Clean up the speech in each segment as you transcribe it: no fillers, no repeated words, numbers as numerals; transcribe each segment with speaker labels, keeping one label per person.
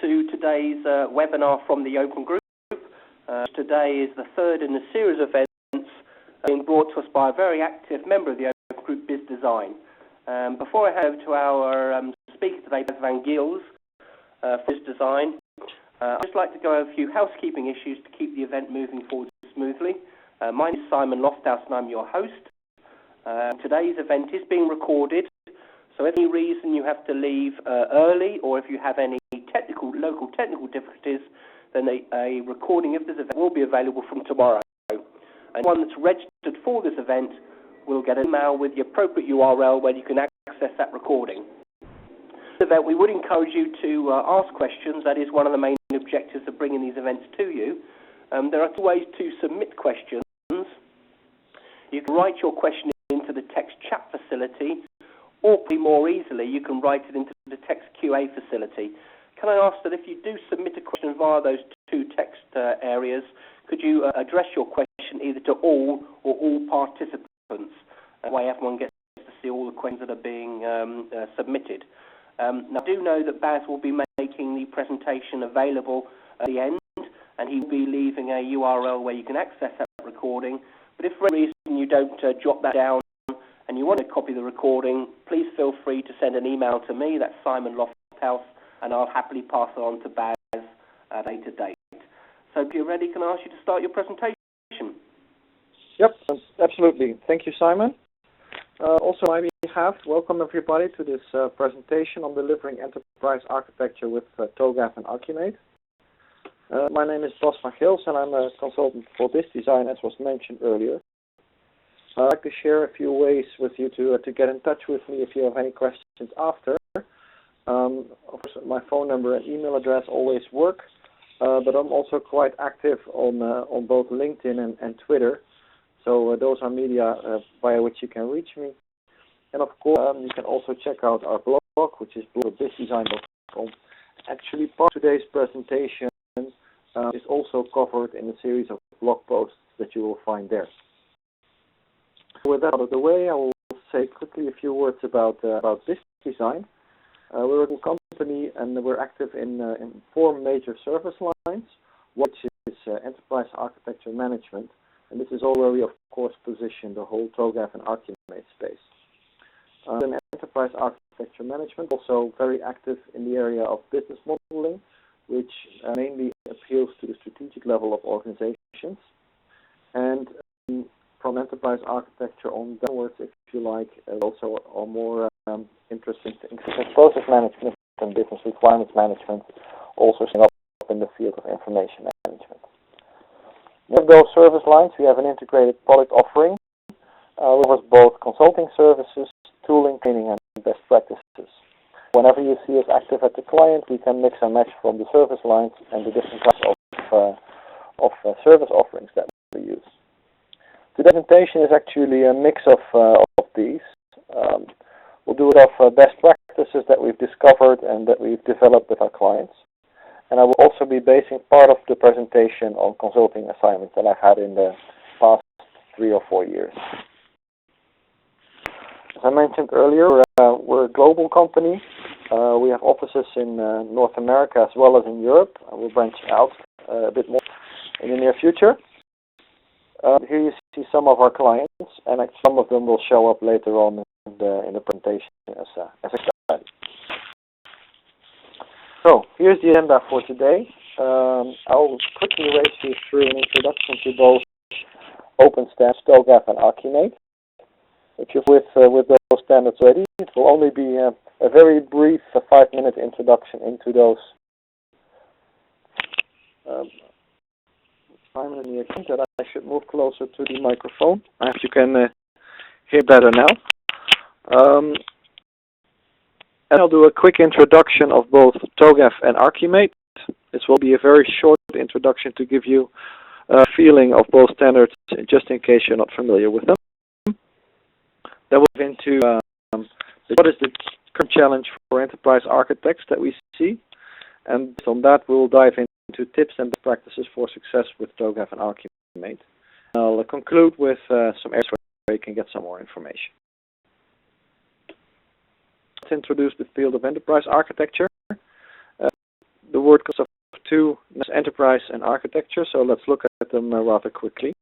Speaker 1: to today's webinar from the Open Group. Today is the third in a series of events being brought to us by a very active member of the Open Group, Biz Design. Before I hand over to our speaker today, Bas van Giels, for Biz Design, I'd just like to go over a few housekeeping issues to keep the event moving forward smoothly. My name is Simon Lofthouse and I'm your host. Today's event is being recorded, so if any reason you have to leave early, or if you have any local technical difficulties, then a recording of this event will be available from tomorrow. And anyone that's registered for this event will get an email with the appropriate URL where you can access that recording. This event, we would encourage you to ask questions. That is one of the main objectives of bringing these events to you. There are two ways to submit questions. You can write your question into the text chat facility, or more easily, you can write it into the text QA facility. Can I ask that if you do submit a question via those two text areas, could you address your question either to all or all participants? That way everyone gets to see all the questions that are being submitted. Now, I do know that Baz will be making the presentation available at the end, and he will be leaving a URL where you can access that recording. But if for any reason you don't jot that down and you want to copy the recording, please feel free to send an email to me, that's Simon Lofthouse, and I'll happily pass it on to Baz at a later date. So if you're ready, can I ask you to start your presentation?
Speaker 2: Yep, absolutely. Thank you, Simon. Also on my behalf, welcome everybody to this presentation on delivering enterprise architecture with TOGAF and ArchiMate. My name is Bas van Giels and I'm a consultant for Biz Design, as was mentioned earlier. I'd like to share a few ways with you to get in touch with me if you have any questions after. Of course, my phone number and email address always work, but I'm also quite active on both LinkedIn and Twitter. So those are media via which you can reach me. And of course, you can also check out our blog, which is blog.bizdesign.com. Actually, part of today's presentation is also covered in a series of blog posts that you will find there. With that out of the way, I will say quickly a few words about Biz Design. We're a new company and we're active in four major service lines, which is enterprise architecture management. And this is all where we, of course, position the whole TOGAF and ArchiMate space. In enterprise architecture management, also very active in the area of business modeling, which mainly appeals to the strategic level of organizations. And from enterprise architecture on downwards, if you like, also are more interesting things such as process management and business requirements management, also set up in the field of information management. With those service lines, we have an integrated product offering with both consulting services, tooling, training, and best practices. Whenever you see us active at the client, we can mix and match from the service lines and the different types of service offerings that we use. The presentation is actually a mix of these. We'll do it off best practices that we've discovered and that we've developed with our clients. And I will also be basing part of the presentation on consulting assignments that I've had in the past 3 or 4 years. As I mentioned earlier, we're a global company. We have offices in North America as well as in Europe. We'll branch out a bit more in the near future. Here you see some of our clients, and some of them will show up later on in the presentation as a study. So here's the agenda for today. I'll quickly race you through an introduction to both OpenStack, TOGAF, and ArchiMate. If you're with those standards already, it will only be a very brief 5-minute introduction into those. I'm in the account that I should move closer to the microphone. I hope you can hear better now. And I'll do a quick introduction of both TOGAF and ArchiMate. This will be a very short introduction to give you a feeling of both standards, just in case you're not familiar with them. Then we'll move into what is the current challenge for enterprise architects that we see. And based on that, we'll dive into tips and practices for success with TOGAF and ArchiMate. I'll conclude with some areas where you can get some more information. Let's introduce the field of enterprise architecture. The word concept of two, enterprise and architecture, so let's look at them rather quickly.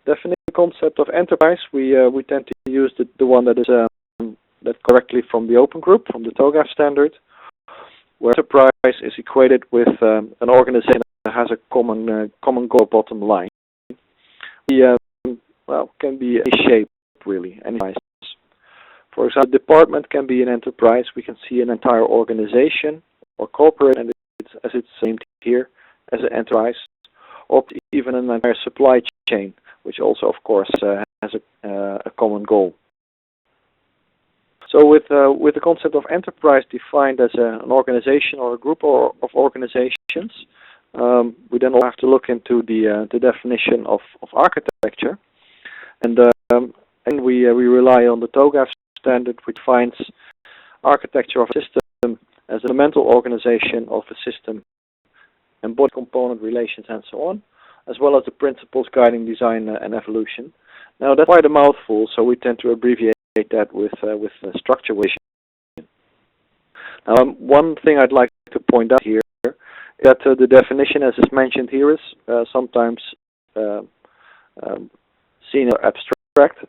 Speaker 2: Definition concept of enterprise, we tend to use the one that is that correctly from the Open Group, from the TOGAF standard, where enterprise is equated with an organization that has a common goal bottom line. Can be a shape really, any size. For example, a department can be an enterprise. We can see an entire organization or corporate, and as it's named here, as an enterprise, or even an entire supply chain, which also, of course, has a common goal. So with the concept of enterprise defined as an organization or a group of organizations, we then have to look into the definition of architecture, and we rely on the TOGAF standard, which defines architecture of a system as a fundamental organization of a system, embodied component relations, and so on, as well as the principles guiding design and evolution. Now that's quite a mouthful, so we tend to abbreviate that with structure vision. One thing I'd like to point out here is that the definition, as is mentioned here, is sometimes seen as abstract,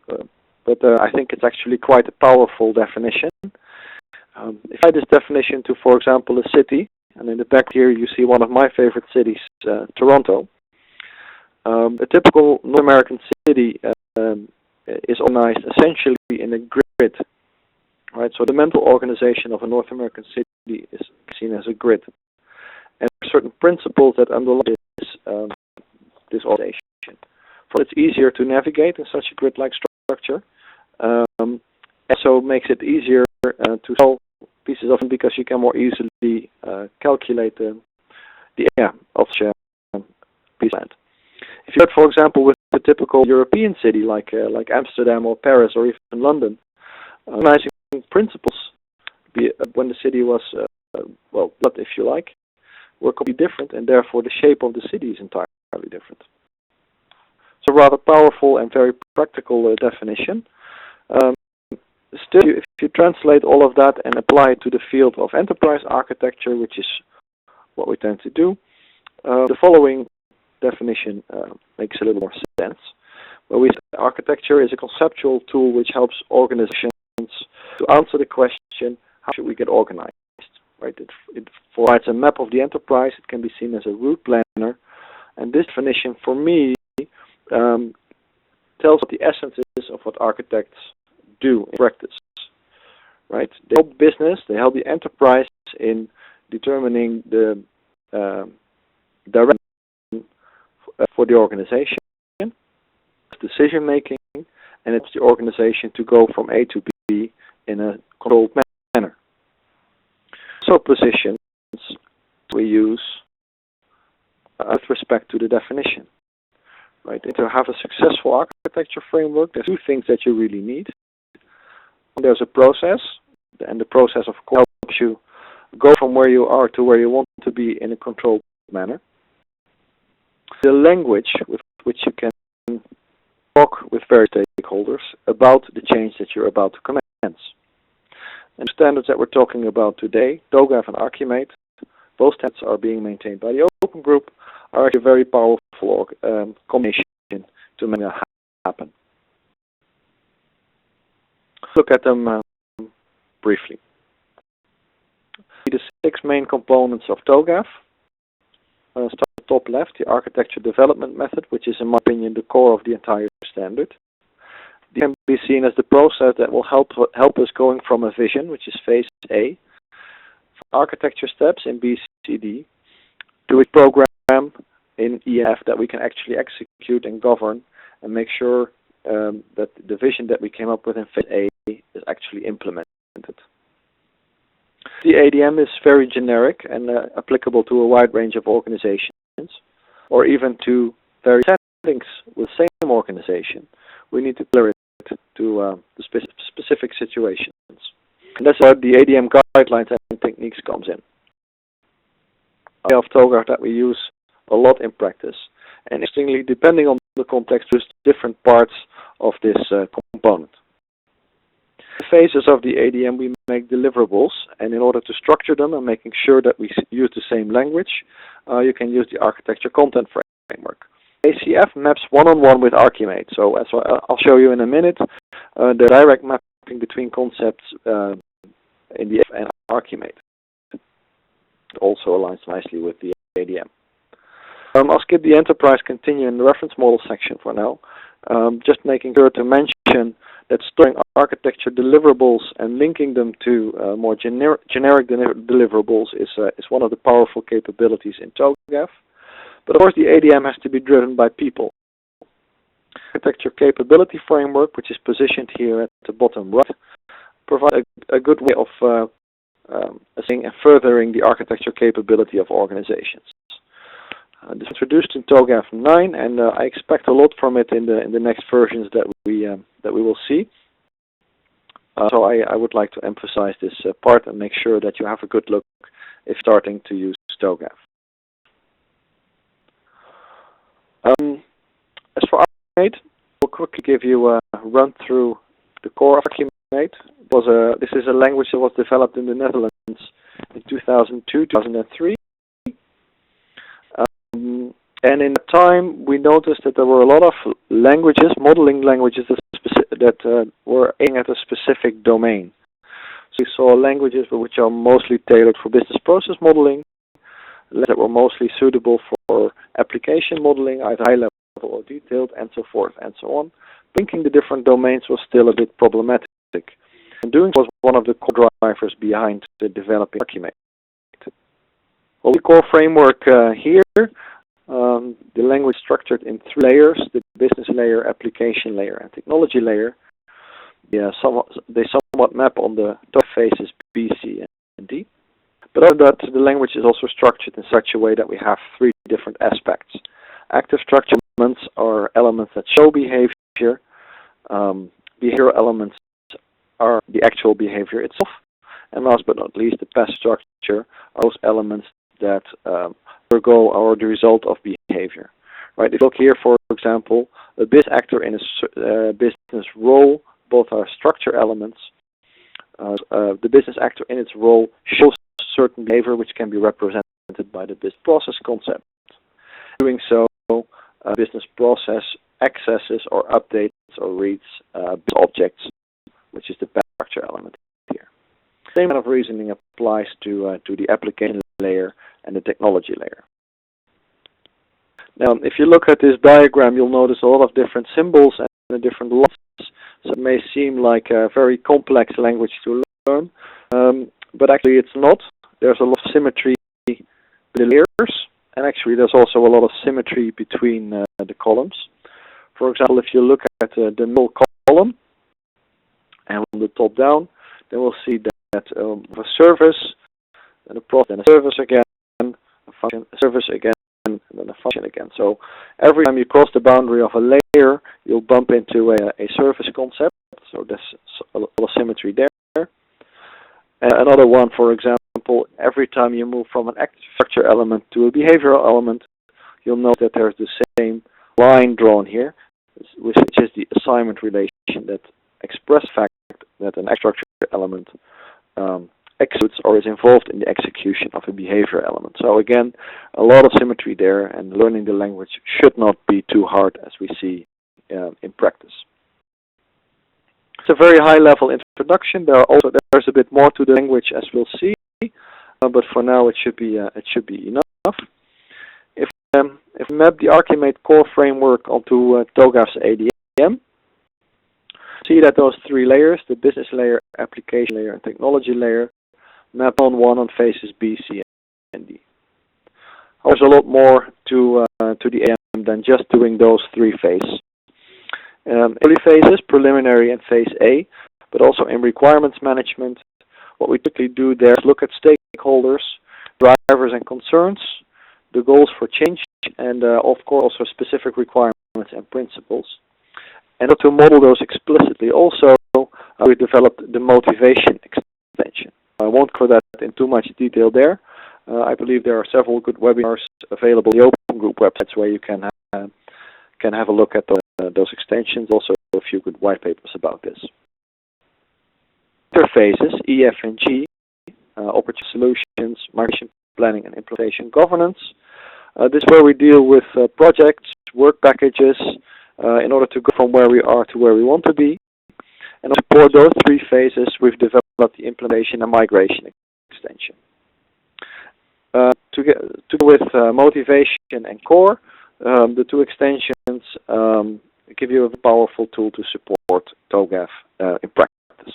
Speaker 2: but I think it's actually quite a powerful definition. If I add this definition to, for example, a city, and in the back here you see one of my favorite cities, Toronto. A typical North American city is organized essentially in a grid, right? So the mental organization of a North American city is seen as a grid, and there are certain principles that underlie this organization. For it's easier to navigate in such a grid-like structure, and so it makes it easier to sell pieces of it because you can more easily calculate the area of the piece of land. If you look, for example, with a typical European city like Amsterdam or Paris or even London, organizing principles, when the city was, if you like, were completely different, and therefore the shape of the city is entirely different. It's a rather powerful and very practical definition. Still, if you translate all of that and apply it to the field of enterprise architecture, which is what we tend to do, the following definition makes a little more sense. Where we say architecture is a conceptual tool which helps organizations to answer the question, how should we get organized? Right? It provides a map of the enterprise. It can be seen as a route planner, and this definition, for me, tells what the essence is of what architects do in practice. Right? They help business, they help the enterprise in determining the direction for the organization, decision making, and it's the organization to go from A to B in a controlled manner. So positions we use with respect to the definition. Right? And to have a successful architecture framework, there's two things that you really need. There's a process, and the process, of course, helps you go from where you are to where you want to be in a controlled manner. The language with which you can talk with various stakeholders about the change that you're about to commence. And the standards that we're talking about today, TOGAF and ArchiMate, both standards are being maintained by the Open Group, are actually a very powerful combination to make that happen. Look at them briefly. The 6 main components of TOGAF. Start at the top left, the architecture development method, which is, in my opinion, the core of the entire standard. It can be seen as the process that will help us going from a vision, which is phase A, architecture steps in B, C, D, to a program in EF that we can actually execute and govern and make sure that the vision that we came up with in phase A is actually implemented. The ADM is very generic and applicable to a wide range of organizations, or even to various settings with the same organization. We need to tailor it to the specific situations. And that's where the ADM guidelines and techniques comes in. Of TOGAF that we use a lot in practice. And interestingly, depending on the context, there's different parts of this component. Phases of the ADM we make deliverables, and in order to structure them and making sure that we use the same language, you can use the architecture content framework. ACF maps one-on-one with ArchiMate, so as I'll show you in a minute, the direct mapping between concepts in the and ArchiMate. It also aligns nicely with the ADM. I'll skip the enterprise, continue in the reference model section for now. Just making sure to mention that storing architecture deliverables and linking them to more generic deliverables is one of the powerful capabilities in TOGAF. But of course, the ADM has to be driven by people. Architecture capability framework, which is positioned here at the bottom right, provides a good way of assessing and furthering the architecture capability of organizations. This is introduced in TOGAF 9, and I expect a lot from it in the next versions that we will see. So I would like to emphasize this part and make sure that you have a good look if starting to use TOGAF. As for ArchiMate, I'll quickly give you a run through the core of ArchiMate. This is a language that was developed in the Netherlands in 2002-2003. And in that time, we noticed that there were a lot of languages, modeling languages that were aiming at a specific domain. So we saw languages which are mostly tailored for business process modeling, that were mostly suitable for application modeling, either high level or detailed, and so forth and so on. Linking the different domains was still a bit problematic. And doing so was one of the core drivers behind the developing ArchiMate. Well, the core framework here, the language structured in 3 layers: the business layer, application layer, and technology layer. They somewhat map on the top phases B, C, and D. But other than that, the language is also structured in such a way that we have 3 different aspects. Active structure elements are elements that show behavior. Behavioral elements are the actual behavior itself. And last but not least, the passive structure are those elements that undergo or the result of behavior. Right? If you look here, for example, a business actor in a business role, both are structure elements. The business actor in its role shows certain behavior which can be represented by the business process concept. Doing so, business process accesses or updates or reads objects, which is the structure element here. Same kind of reasoning applies to the application layer and the technology layer. Now, if you look at this diagram, you'll notice a lot of different symbols and different lines. So it may seem like a very complex language to learn, but actually it's not. There's a lot of symmetry between the layers, and actually there's also a lot of symmetry between the columns. For example, if you look at the middle column, and from the top down, then we'll see that a service, and a product, and a service again, a function, a service again, and then a function again. So every time you cross the boundary of a layer, you'll bump into a service concept. So there's a lot of symmetry there. Another one, for example, every time you move from an active structure element to a behavioral element, you'll note that there's the same line drawn here, which is the assignment relation that expresses the fact that an active structure element executes or is involved in the execution of a behavior element. So again, a lot of symmetry there, and learning the language should not be too hard, as we see in practice. It's a very high-level introduction. There's a bit more to the language, as we'll see, but for now it should be enough. If we map the ArchiMate core framework onto TOGAF's ADM, see that those 3 layers, the business layer, application layer, and technology layer, map on phases B, C, and D. There's a lot more to the ADM than just doing those 3 phases. Early phases, preliminary and phase A, but also in requirements management, what we typically do there is look at stakeholders, drivers and concerns, the goals for change, and of course also specific requirements and principles. And to model those explicitly, also we developed the motivation extension. I won't go that in too much detail there. I believe there are several good webinars available on the Open Group websites where you can have a look at those extensions. Also, a few good white papers about this. interfaces, E, F, and G, operating solutions, migration planning and implementation governance. This is where we deal with projects, work packages, in order to go from where we are to where we want to be. And to support those three phases, we've developed the implementation and migration extension. Together with motivation and core, the two extensions give you a powerful tool to support TOGAF in practice.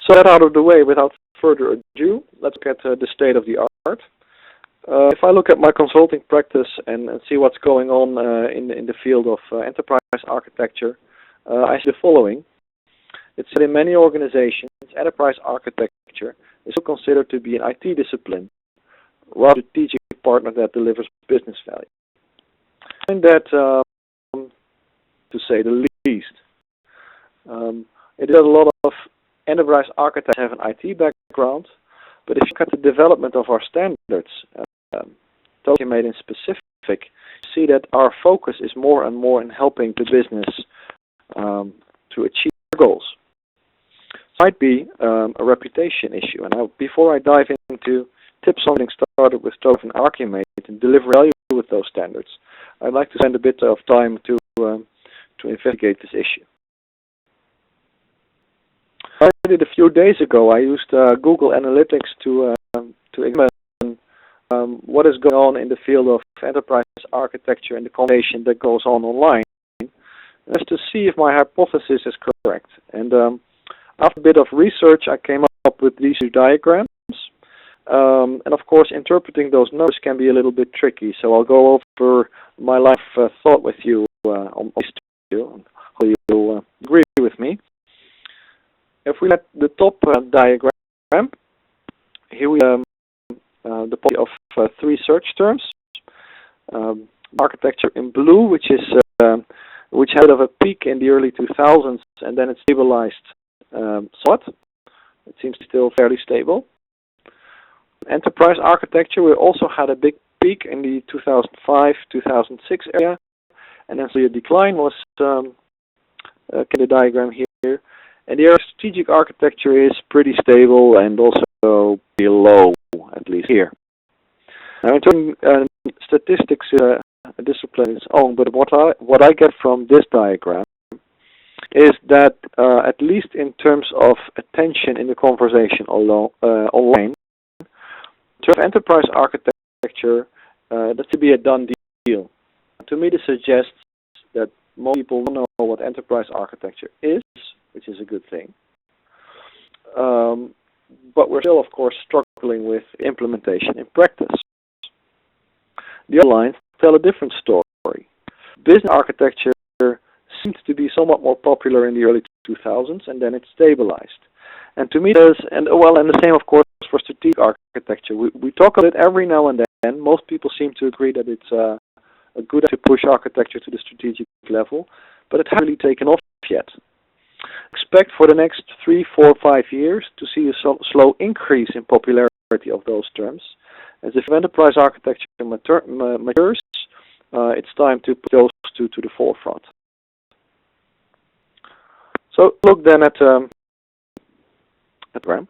Speaker 2: So that out of the way, without further ado, let's look at the state of the art. If I look at my consulting practice and see what's going on in the field of enterprise architecture, I see the following. It's that in many organizations, enterprise architecture is still considered to be an IT discipline, rather than a strategic partner that delivers business value. I find that, to say the least, it is a lot of enterprise architects have an IT background, but if you look at the development of our standards, ArchiMate in specific, you see that our focus is more and more in helping the business to achieve their goals. It might be a reputation issue, and before I dive into tips on getting started with TOGAF and ArchiMate and deliver value with those standards, I'd like to spend a bit of time to investigate this issue. I did a few days ago. I used Google Analytics to examine what is going on in the field of enterprise architecture and the conversation that goes on online, just to see if my hypothesis is correct. And after a bit of research, I came up with these two diagrams. And of course, interpreting those numbers can be a little bit tricky. So I'll go over my line of thought with you on these two, and hopefully you'll agree with me. If we look at the top diagram, here we have the body of three search terms. Architecture in blue, which had a peak in the early 2000s, and then it stabilized somewhat. It seems still fairly stable. Enterprise architecture, we also had a big peak in the 2005-2006 area, and then the decline was in the diagram here. And the area of strategic architecture is pretty stable and also below, at least here. Now, in terms of statistics, a discipline its own, but what I get from this diagram is that at least in terms of attention in the conversation online, in terms of enterprise architecture, that's to be a done deal. To me, this suggests that most people don't know what enterprise architecture is, which is a good thing. But we're still, of course, struggling with implementation in practice. The other lines tell a different story. Business architecture seems to be somewhat more popular in the early 2000s, and then it stabilized. And to me, and the same, of course, for strategic architecture. We talk about it every now and then. Most people seem to agree that it's a good idea to push architecture to the strategic level, but it hasn't really taken off yet. Expect for the next 3, 4, 5 years to see a slow increase in popularity of those terms. As if enterprise architecture matures, it's time to put those two to the forefront. So look then at RAM,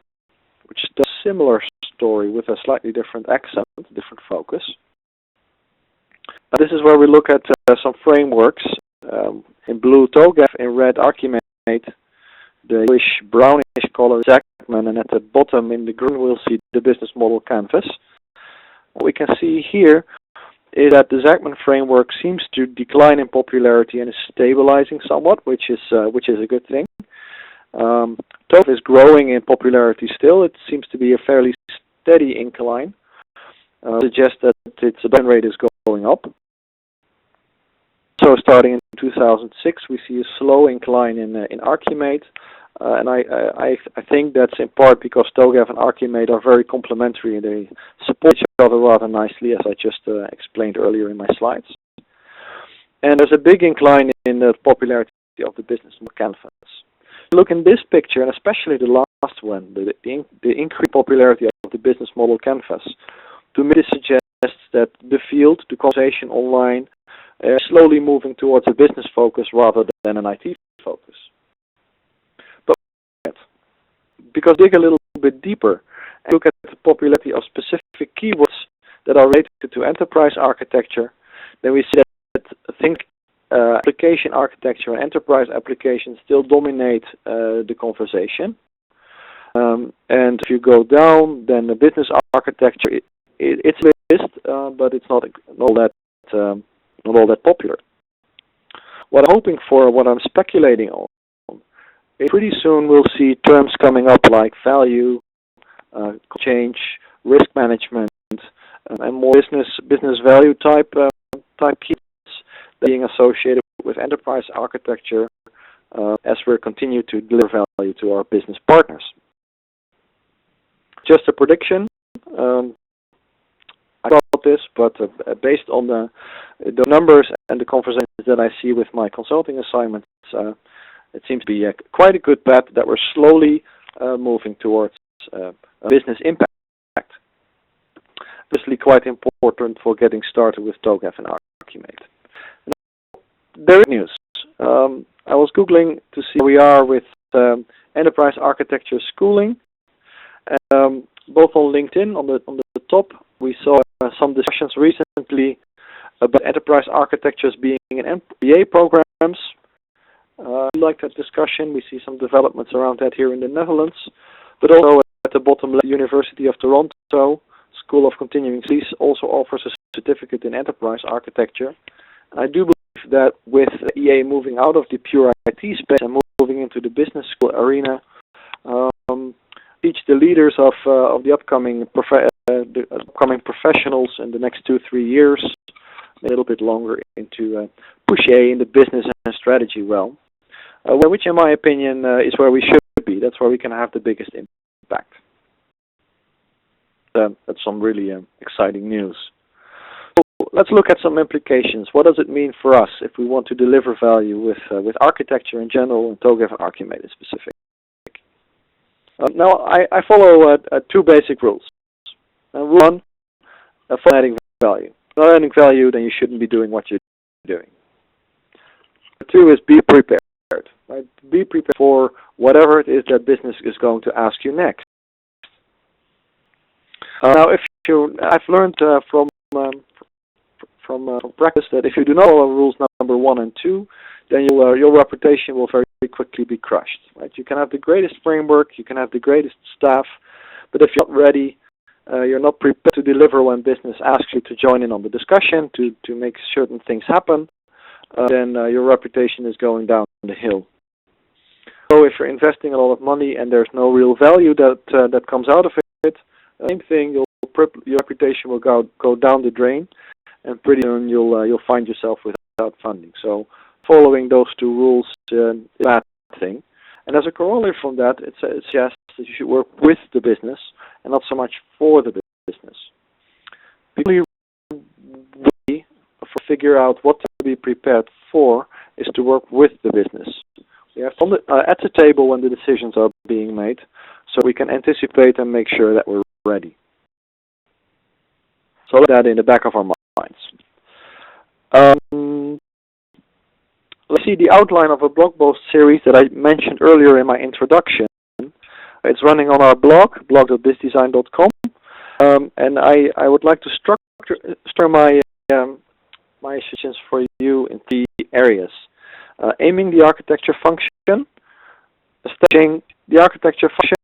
Speaker 2: which does a similar story with a slightly different accent, different focus. This is where we look at some frameworks. In blue, TOGAF, in red, ArchiMate, the brownish color, Zachman, and at the bottom in the green we'll see the business model canvas. What we can see here is that the Zachman framework seems to decline in popularity and is stabilizing somewhat, which is a good thing. TOGAF is growing in popularity still. It seems to be a fairly steady incline. Suggests that its adoption rate is going up. So starting in 2006, we see a slow incline in ArchiMate, and I think that's in part because TOGAF and ArchiMate are very complementary and they support each other rather nicely, as I just explained earlier in my slides. And there's a big incline in the popularity of the business model canvas. Look in this picture, and especially the last one, the increased popularity of the business model canvas. To me, this suggests that the field, the conversation online, slowly moving towards a business focus rather than an IT focus. because dig a little bit deeper and look at the popularity of specific keywords that are related to enterprise architecture, then we see that application architecture and enterprise applications still dominate the conversation. And if you go down, then the business architecture, it's a list, but it's not all that popular. What I'm hoping for, what I'm speculating on, is pretty soon we'll see terms coming up like value, change, risk management, and more business value type keywords being associated with enterprise architecture as we continue to deliver value to our business partners. Just a prediction. I thought this, but based on the numbers and the conversations that I see with my consulting assignments, it seems to be quite a good bet that we're slowly moving towards business impact. Obviously quite important for getting started with TOGAF and ArchiMate. There is news. I was Googling to see where we are with enterprise architecture schooling. Both on LinkedIn, on the top, we saw some discussions recently about enterprise architectures being in MBA programs. We like that discussion. We see some developments around that here in the Netherlands, but also at the bottom left, University of Toronto School of Continuing Studies also offers a certificate in enterprise architecture. I do believe that with EA moving out of the pure IT space and moving into the business school arena, teach the leaders of the upcoming professionals in the next 2-3 years, a little bit longer, into push EA in the business and strategy realm, which in my opinion is where we should be. That's where we can have the biggest impact. That's some really exciting news. So let's look at some implications. What does it mean for us if we want to deliver value with architecture in general and TOGAF and ArchiMate in specific? Now, I follow 2 basic rules. Rule 1, for adding value. If you're not adding value, then you shouldn't be doing what you're doing. 2 is be prepared. Right? Be prepared for whatever it is that business is going to ask you next. Now, I've learned from practice that if you do not follow rules number 1 and 2, then your reputation will very quickly be crushed. Right? You can have the greatest framework, you can have the greatest staff, but if you're not ready, you're not prepared to deliver when business asks you to join in on the discussion, to make certain things happen, then your reputation is going down the hill. So if you're investing a lot of money and there's no real value that comes out of it, same thing, your reputation will go down the drain, and pretty soon you'll find yourself without funding. So following those 2 rules is a bad thing. And as a corollary from that, it suggests that you should work with the business and not so much for the business. The only way to figure out what to be prepared for is to work with the business. We have at the table when the decisions are being made, so we can anticipate and make sure that we're ready. So let that in the back of our minds. Let's see the outline of a blog post series that I mentioned earlier in my introduction. It's running on our blog, blog.bizdesign.com, and I would like to structure my sessions for you in 3 areas: aiming the architecture function, establishing the architecture function,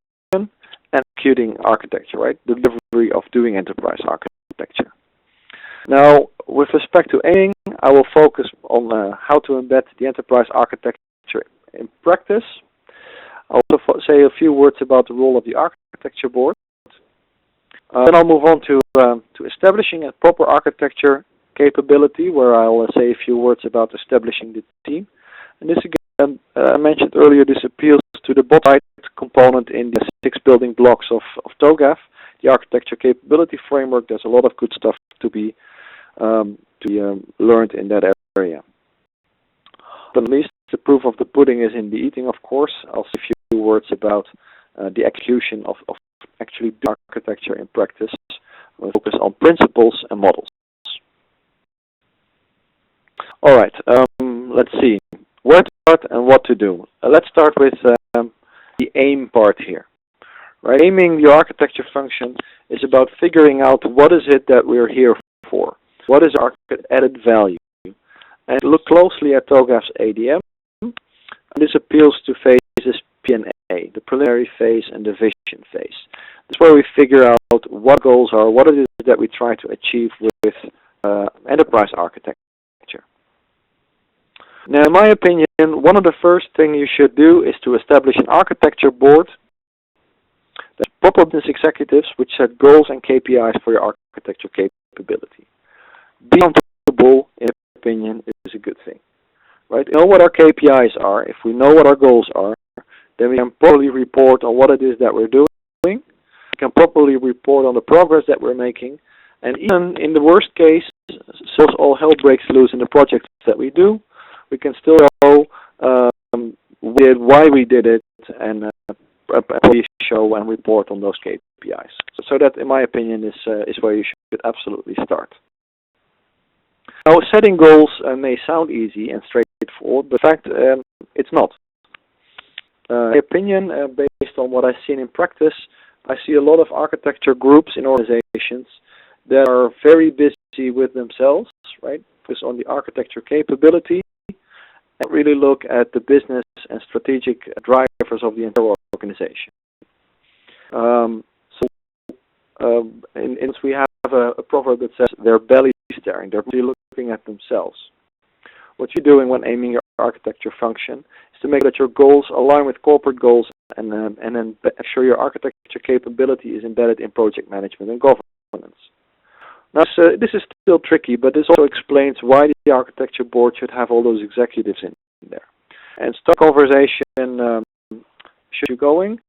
Speaker 2: and executing architecture, right? The delivery of doing enterprise architecture. Now, with respect to aiming, I will focus on how to embed the enterprise architecture in practice. I'll also say a few words about the role of the architecture board. Then I'll move on to establishing a proper architecture capability, where I'll say a few words about establishing the team. And this again, I mentioned earlier, this appeals to the bottom right component in the 6 building blocks of TOGAF, the architecture capability framework. There's a lot of good stuff to be learned in that area. But at least the proof of the pudding is in the eating, of course. I'll say a few words about the execution of actually the architecture in practice. We'll focus on principles and models. All right, let's see where to start and what to do. Let's start with the aim part here. Right? Aiming the architecture function is about figuring out what is it that we're here for. What is our added value? And look closely at TOGAF's ADM. And this appeals to phases P and A, the preliminary phase and the vision phase. That's where we figure out what goals are, what it is that we try to achieve with enterprise architecture. Now, in my opinion, one of the first things you should do is to establish an architecture board that's proper business executives which set goals and KPIs for your architecture capability. Being accountable, in my opinion, is a good thing. Right? We know what our KPIs are. If we know what our goals are, then we can properly report on what it is that we're doing. We can properly report on the progress that we're making. And even in the worst case, so all hell breaks loose in the projects that we do, we can still know why we did it and show and report on those KPIs. So that, in my opinion, is where you should absolutely start. Now, setting goals may sound easy and straightforward, but in fact, it's not. In my opinion, based on what I've seen in practice, I see a lot of architecture groups in organizations that are very busy with themselves, right? Focus on the architecture capability and really look at the business and strategic drivers of the entire organization. We have a proverb that says they're belly staring, they're really looking at themselves. What you're doing when aiming your architecture function is to make sure that your goals align with corporate goals and then ensure your architecture capability is embedded in project management and governance. Now, this is still tricky, but this also explains why the architecture board should have all those executives in there. And start conversation should you going.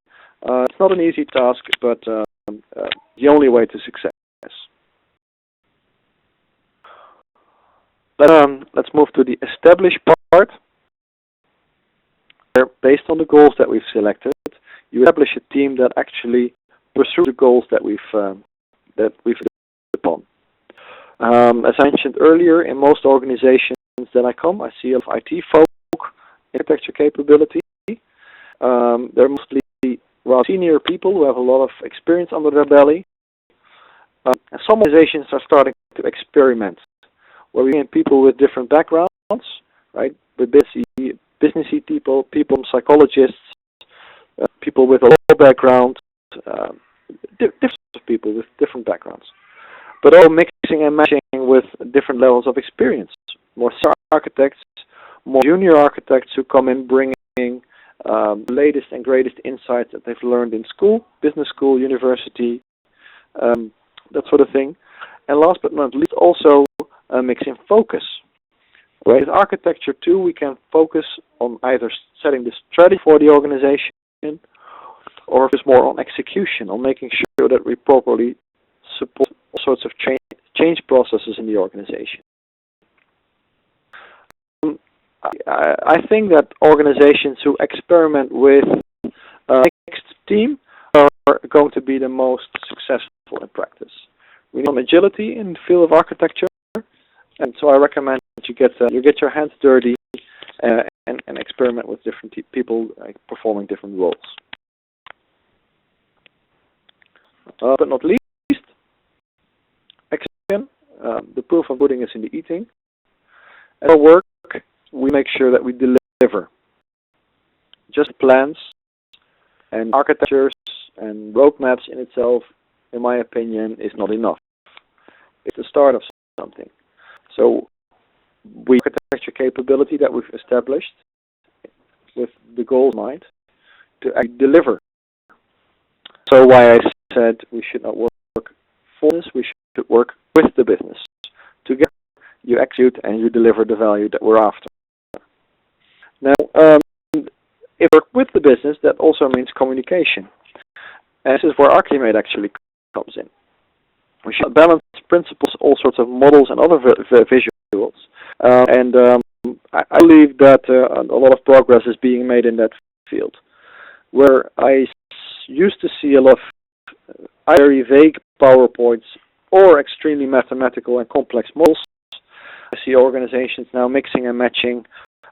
Speaker 2: It's not an easy task, but the only way to success. Let's move to the established part. Based on the goals that we've selected, you establish a team that actually pursues the goals that we've decided upon. As I mentioned earlier, in most organizations that I come, I see a lot of IT folk, architecture capability. They're mostly rather senior people who have a lot of experience under their belly. And some organizations are starting to experiment, where we get people with different backgrounds, right? With businessy people, psychologists, people with a law background, different people with different backgrounds, but all mixing and matching with different levels of experience. More senior architects, more junior architects who come in bringing the latest and greatest insights that they've learned in school, business school, university, that sort of thing. And last but not least, also mixing focus. With architecture too, we can focus on either setting the strategy for the organization or focus more on execution, on making sure that we properly support all sorts of change processes in the organization. I think that organizations who experiment with a mixed team are going to be the most successful in practice. We need agility in the field of architecture, and so I recommend that you get your hands dirty and experiment with different people performing different roles. But not least, execution. The proof of pudding is in the eating. At our work, we make sure that we deliver. Just plans and architectures and roadmaps in itself, in my opinion, is not enough. It's the start of something. So we architecture capability that we've established with the goal in mind to actually deliver. So why I said we should not work for this, we should work with the business. Together you execute and you deliver the value that we're after. Now, if we work with the business, that also means communication. And this is where ArchiMate actually comes in. We should balance principles, all sorts of models and other visuals. I believe that a lot of progress is being made in that field. Where I used to see a lot of very vague PowerPoints or extremely mathematical and complex models, I see organizations now mixing and matching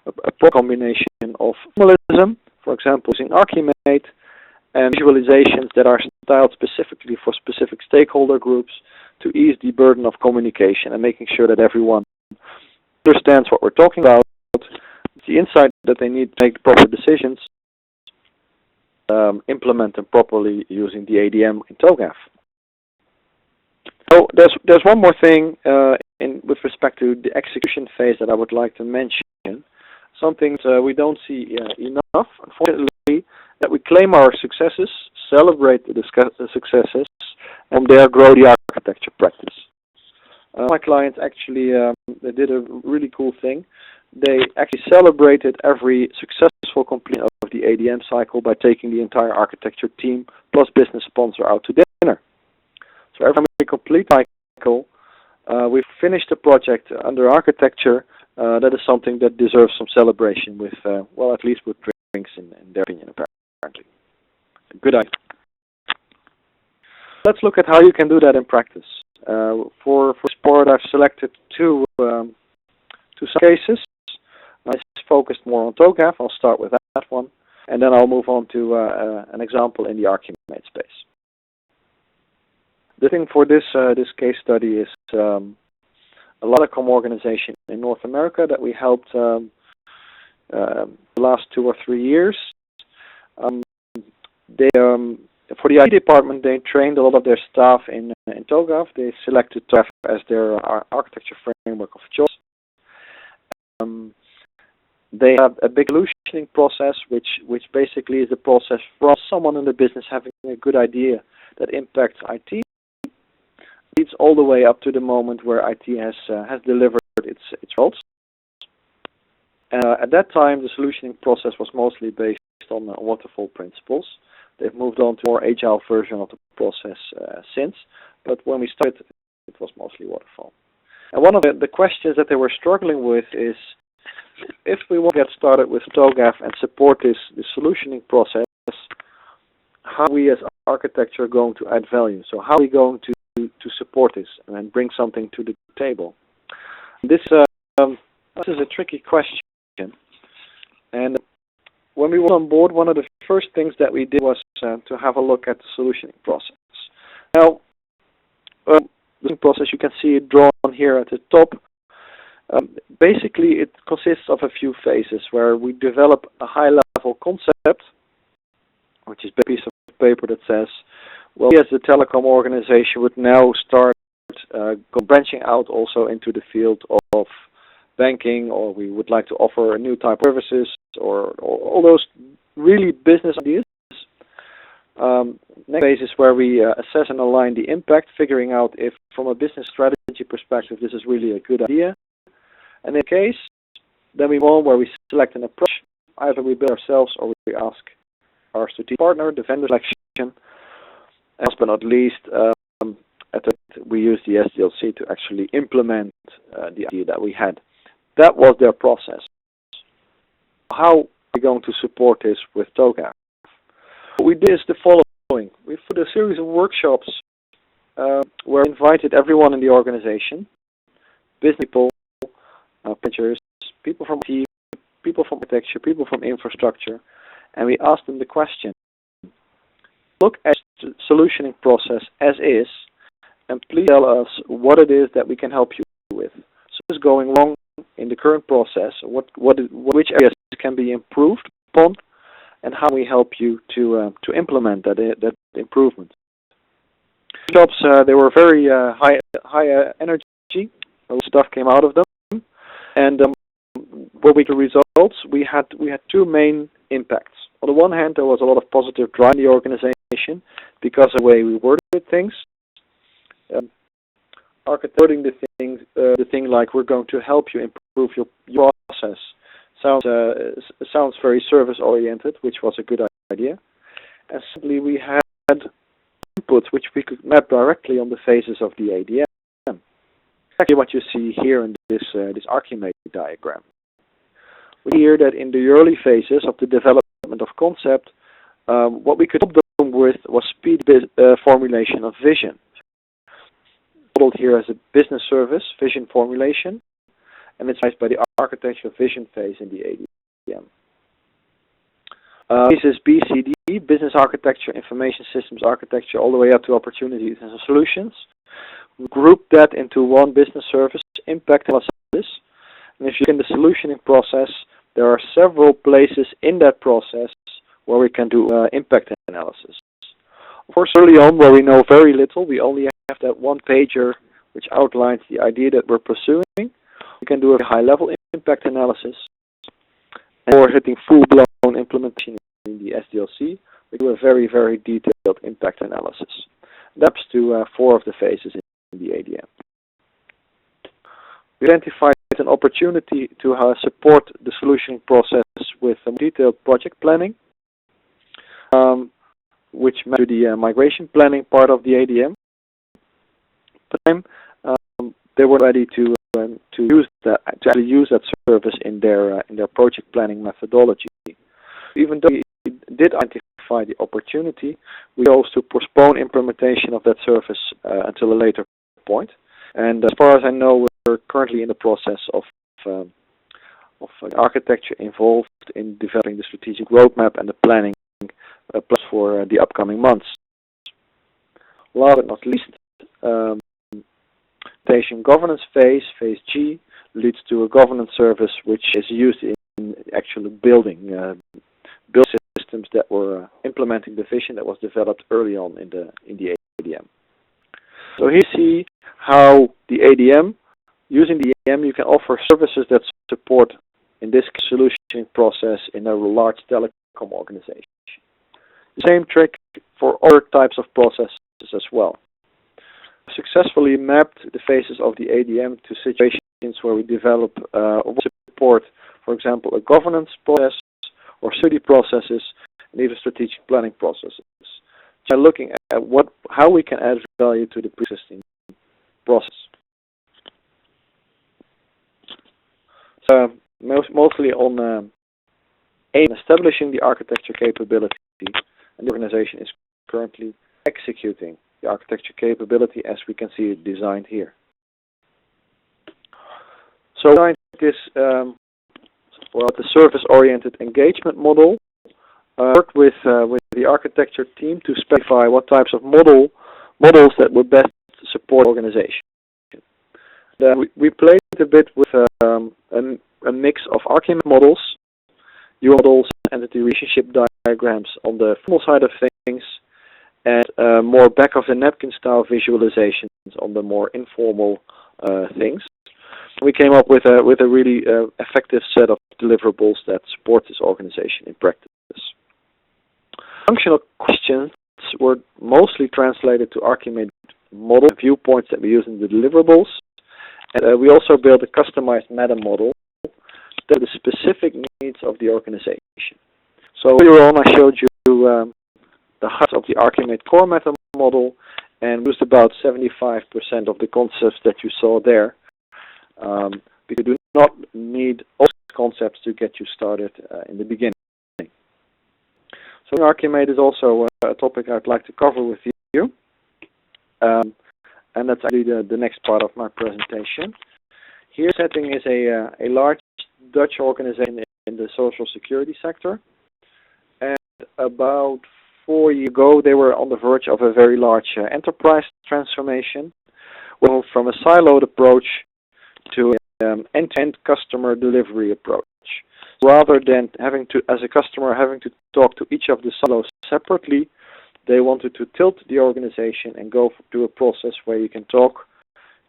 Speaker 2: a proper combination of formalism, for example, using ArchiMate, and then mixing and matching with different visuals. What I said, we should not work for this, we should work with the business. Together, you execute and you deliver the value that we're after. Now, if we work with the business, that also means communication. And this is where ArchiMate actually comes in. We should balance principles, all sorts of models and other visuals. and visualizations that are styled specifically for specific stakeholder groups to ease the burden of communication and making sure that everyone understands what we're talking about, the insight that they need to make proper decisions, implement them properly using the ADM in TOGAF. So there's one more thing with respect to the execution phase that I would like to mention. Something that we don't see enough, unfortunately, that we claim our successes, celebrate the successes, and there grow the architecture practice. My clients actually they did a really cool thing. They actually celebrated every successful completion of the ADM cycle by taking the entire architecture team plus business sponsor out to dinner. So every time we complete the cycle, we've finished the project under architecture. That is something that deserves some celebration with, well, at least with drinks in their opinion, apparently. Good idea. Let's look at how you can do that in practice. For sport, I've selected two cases. I focused more on TOGAF. I'll start with that one, and then I'll move on to an example in the ArchiMate space. The thing for this case study is a Telecom organization in North America that we helped the last 2 or 3 years. They for the IT department, they trained a lot of their staff in TOGAF. They selected TOGAF as their architecture framework of choice. They have a big solutioning process, which basically is the process from someone in the business having a good idea that impacts IT, leads all the way up to the moment where IT has delivered its results. At that time, the solutioning process was mostly based on waterfall principles. They've moved on to a more agile version of the process since, but when we started, it was mostly waterfall. And one of the questions that they were struggling with is, if we want to get started with TOGAF and support this solutioning process, how are we as architecture going to add value? So how are we going to support this and bring something to the table? This is a tricky question. And when we were on board, one of the first things that we did was to have a look at the solutioning process. Now, the solutioning process, you can see it drawn here at the top. Basically, it consists of a few phases where we develop a high-level concept, which is a piece of paper that says, well, we as the telecom organization would now start branching out also into the field of banking, or we would like to offer a new type of services, or all those really business ideas. Next phase is where we assess and align the impact, figuring out if from a business strategy perspective this is really a good idea. And in the case, then we move on where we select an approach. Either we build ourselves or we ask our strategic partner, the vendor selection. Last but not least, we use the SDLC to actually implement the idea that we had. That was their process. How are we going to support this with TOGAF? What we did is the following. We put a series of workshops where we invited everyone in the organization, business people, managers, people from IT, people from architecture, people from infrastructure, and we asked them the question: look at the solutioning process as is, and please tell us what it is that we can help you with. So what is going wrong in the current process? Which areas can be improved upon, and how we help you to implement that improvement. Jobs they were very high energy. A lot of stuff came out of them. And what we the results, we had two main impacts. On the one hand, there was a lot of positive drive in the organization because of the way we worded things. Architecting the thing like we're going to help you improve your process sounds very service oriented, which was a good idea. And simply we had inputs which we could map directly on the phases of the ADM. Exactly what you see here in this ArchiMate diagram. We hear that in the early phases of the development of concept, what we could help them with was speed formulation of vision. Modeled here as a business service, vision formulation, and it's by the architectural vision phase in the ADM. Phases B, C, D, business architecture, information systems architecture, all the way up to opportunities and solutions. We group that into one business service, impact analysis. And if you look in the solutioning process, there are several places in that process where we can do impact analysis. Of course, early on, where we know very little, we only have that one pager which outlines the idea that we're pursuing. We can do a high-level impact analysis. And for hitting full-blown implementation in the SDLC, we do a very, very detailed impact analysis. That's to 4 of the phases in the ADM. We identified an opportunity to support the solutioning process with some detailed project planning, which meant the migration planning part of the ADM. At the time, they were ready to use that service in their project planning methodology. Even though we did identify the opportunity, we chose to postpone implementation of that service until a later point. And as far as I know, we're currently in the process of architecture involved in developing the strategic roadmap and the planning for the upcoming months. Last but not least, station governance phase G, leads to a governance service which is used in actually building systems that were implementing the vision that was developed early on in the ADM. So here you see how the ADM, using the ADM, you can offer services that support, in this solutioning process, in a large telecom organization. The same trick for other types of processes as well. Successfully mapped the phases of the ADM to situations where we develop or support, for example, a governance process or study processes and even strategic planning processes. So looking at how we can add value to the pre-existing process. So mostly on establishing the architecture capability, and the organization is currently executing the architecture capability as we can see it designed here. So this the service-oriented engagement model. Worked with the architecture team to specify what types of models that would best support organization. We played a bit with a mix of ArchiMate models, UI models, entity relationship diagrams on the formal side of things, and more back-of-the-napkin style visualizations on the more informal things. We came up with a really effective set of deliverables that support this organization in practice. Functional questions were mostly translated to ArchiMate model viewpoints that we use in the deliverables. And we also built a customized meta model that the specific needs of the organization. So earlier on I showed you the heart of the ArchiMate core meta model and used about 75% of the concepts that you saw there. Because you do not need all concepts to get you started in the beginning. So ArchiMate is also a topic I'd like to cover with you. And that's actually the next part of my presentation. Here setting is a large Dutch organization in the social security sector. And about 4 years ago they were on the verge of a very large enterprise transformation. Well, from a siloed approach to an end-to-end customer delivery approach. Rather than having to, as a customer, having to talk to each of the silos separately, they wanted to tilt the organization and go to a process where you can talk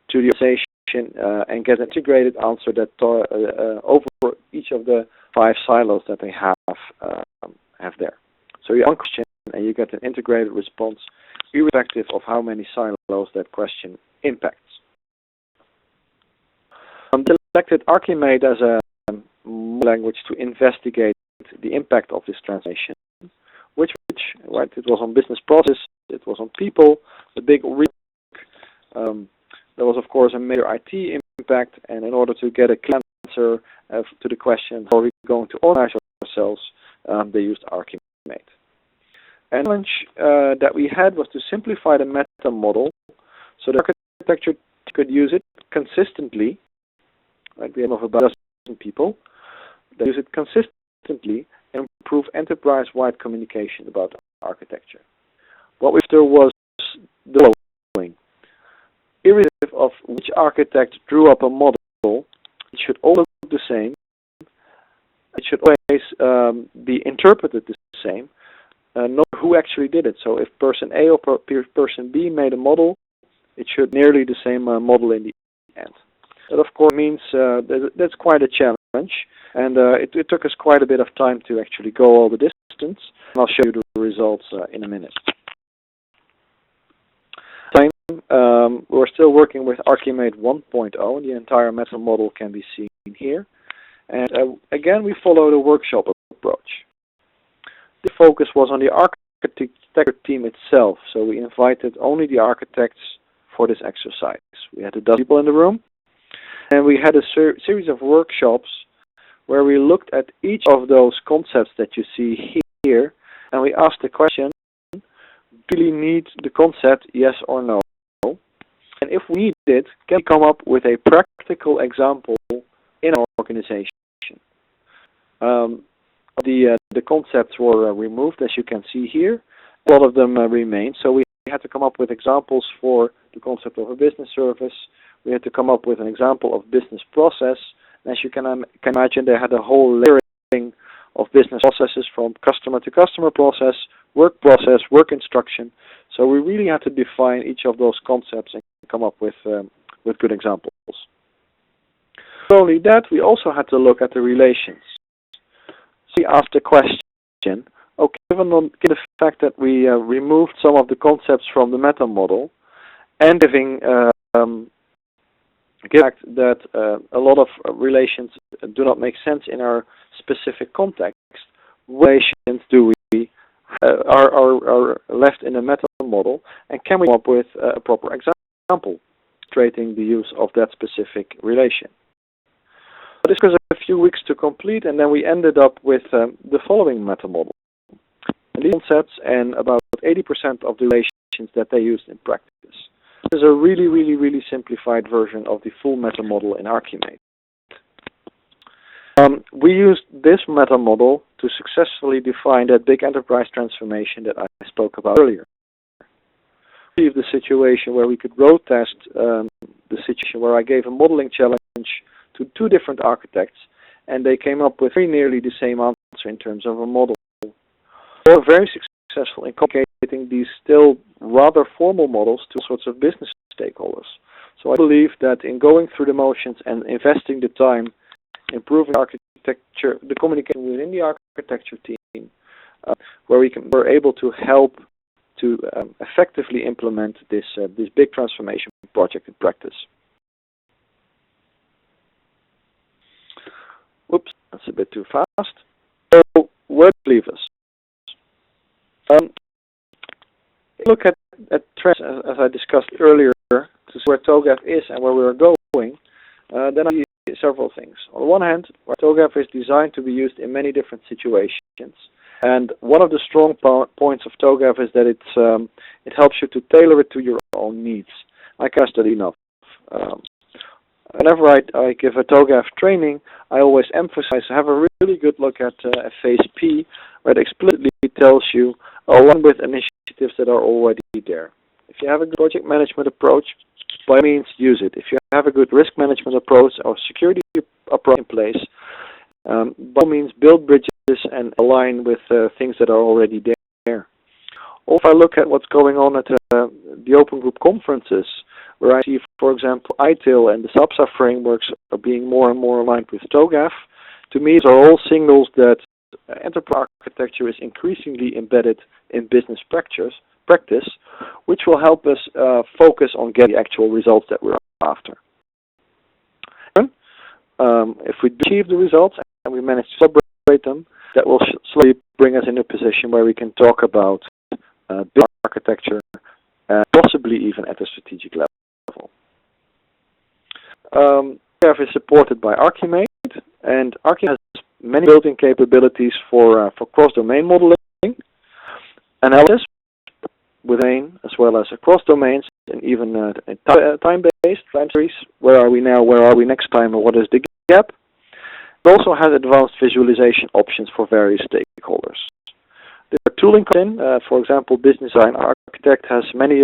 Speaker 2: to the organization and get an integrated answer that over each of the 5 silos that they have there. So you ask one question and you get an integrated response, irrespective of how many silos that question impacts. They selected ArchiMate as a language to investigate the impact of this transformation, which right, it was on business process, it was on people, the big there was of course a major IT impact, and in order to get a clear answer to the question how are we going to organize ourselves, they used ArchiMate. And the challenge that we had was to simplify the meta model so the architecture could use it consistently. Right, we have about a dozen people that use it consistently and improve enterprise-wide communication about architecture. What we did was the following. Irrespective of which architect drew up a model, it should all look the same. It should always be interpreted the same, not who actually did it. So if person A or person B made a model, it should be nearly the same model in the end. That of course means that's quite a challenge, and it took us quite a bit of time to actually go all the distance, and I'll show you the results in a minute. We're still working with ArchiMate 1.0, and the entire meta model can be seen here. And again, we followed a workshop approach. The focus was on the architecture team itself, so we invited only the architects for this exercise. We had a dozen people in the room, and we had a series of workshops where we looked at each of those concepts that you see here, and we asked the question, do we really need the concept, yes or no? And if we need it, can we come up with a practical example in our organization? The concepts were removed, as you can see here. A lot of them remain, so we had to come up with examples for the concept of a business service. We had to come up with an example of business process. And as you can imagine, they had a whole layering of business processes from customer to customer process, work instruction. So we really had to define each of those concepts and come up with good examples. Not only that, we also had to look at the relations. So we asked the question, okay, given the fact that we removed some of the concepts from the meta model, and given the fact that a lot of relations do not make sense in our specific context, what relations do we are left in the meta model, and can we come up with a proper example illustrating the use of that specific relation? But this took us a few weeks to complete, and then we ended up with the following meta model. And these concepts and about 80% of the relations that they used in practice. This is a really simplified version of the full meta model in ArchiMate. We used this meta model to successfully define that big enterprise transformation that I spoke about earlier. We achieved the situation where we could road test the situation where I gave a modeling challenge to two different architects, and they came up with nearly the same answer in terms of a model. We were very successful in communicating these still rather formal models to all sorts of business stakeholders. So I believe that in going through the motions and investing the time, improving architecture, the communication within the architecture team, where we're able to help to effectively implement this big transformation project in practice. Whoops, that's a bit too fast. So where to leave us? Look at trends as I discussed earlier, to see where TOGAF is and where we are going. Then I see several things. On the one hand, TOGAF is designed to be used in many different situations. And one of the strong points of TOGAF is that it helps you to tailor it to your own needs. I can't study enough. Whenever I give a TOGAF training, I always emphasize have a really good look at phase P, where it explicitly tells you along with initiatives that are already there. If you have a good project management approach, by all means use it. If you have a good risk management approach or security approach in place, by all means build bridges and align with things that are already there. Or if I look at what's going on at the open group conferences, where I see, for example, ITIL and the SAPSA frameworks are being more and more aligned with TOGAF, to me, these are all signals that enterprise architecture is increasingly embedded in business practice, which will help us focus on getting the actual results that we're after. If we achieve the results and we manage to celebrate them, that will slowly bring us in a position where we can talk about business architecture, possibly even at a strategic level. TOGAF is supported by ArchiMate, and ArchiMate has many built-in capabilities for cross-domain modeling, analysis with domain as well as across domains, and even time-based time series. Where are we now? Where are we next time? And what is the gap? also has advanced visualization options for various stakeholders. There are tooling in, for example, Business Design Architect has many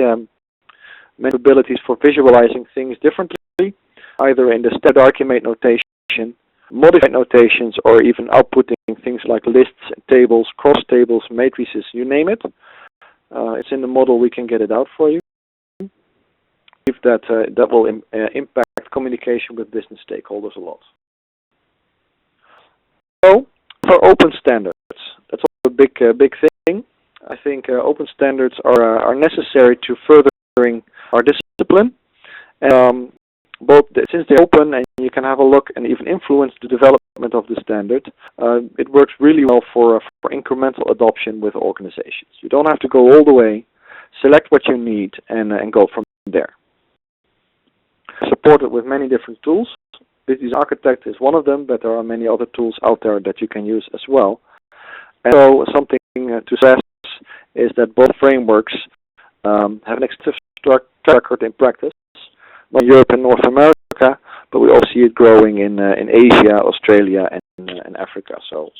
Speaker 2: abilities for visualizing things differently, either in the standard ArchiMate notation, modified notations, or even outputting things like lists, tables, cross tables, matrices, you name it. It's in the model, we can get it out for you. If that will impact communication with business stakeholders a lot. So, for open standards, that's a big thing. I think open standards are necessary to furthering our discipline. Both since they're open and you can have a look and even influence the development of the standard, it works really well for incremental adoption with organizations. You don't have to go all the way, select what you need, and go from there. Supported with many different tools. Business Architect is one of them, but there are many other tools out there that you can use as well. And so something to stress is that both frameworks have an extensive track record in practice, not in Europe and North America, but we also see it growing in Asia, Australia, and Africa. So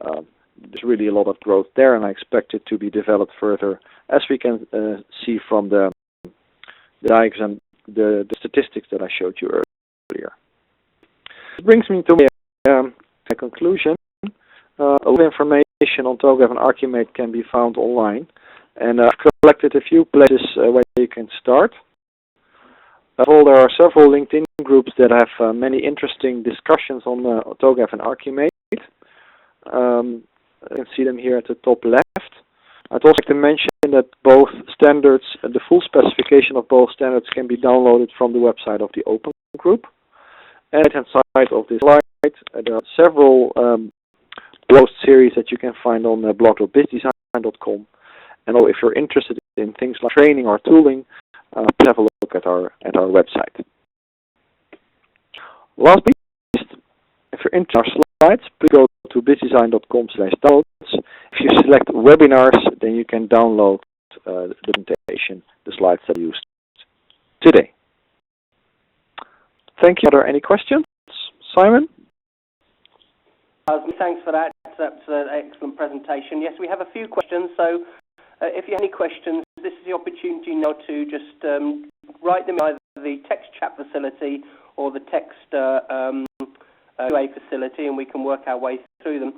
Speaker 2: there's really a lot of growth there, and I expect it to be developed further, as we can see from the diagram, the statistics that I showed you earlier. This brings me to my conclusion. A lot of information on TOGAF and ArchiMate can be found online, and I've collected a few places where you can start. There are several LinkedIn groups that have many interesting discussions on TOGAF and ArchiMate. You can see them here at the top left. I'd also like to mention that both standards, the full specification of both standards can be downloaded from the website of the Open Group. And at the right hand side of this slide, there are several blog series that you can find on blog.bizdesign.com. And if you're interested in things like training or tooling, please have a look at our website. Last but not least, if you're interested in our slides, please go to bizdesign.com/downloads. If you select webinars, then you can download the presentation, the slides that I used today. Thank you. Are there any questions? Simon?
Speaker 1: Thanks for that. That's an excellent presentation. Yes, we have a few questions. So if you have any questions, this is the opportunity now to just write them in either the text chat facility or the text QA facility, and we can work our way through them.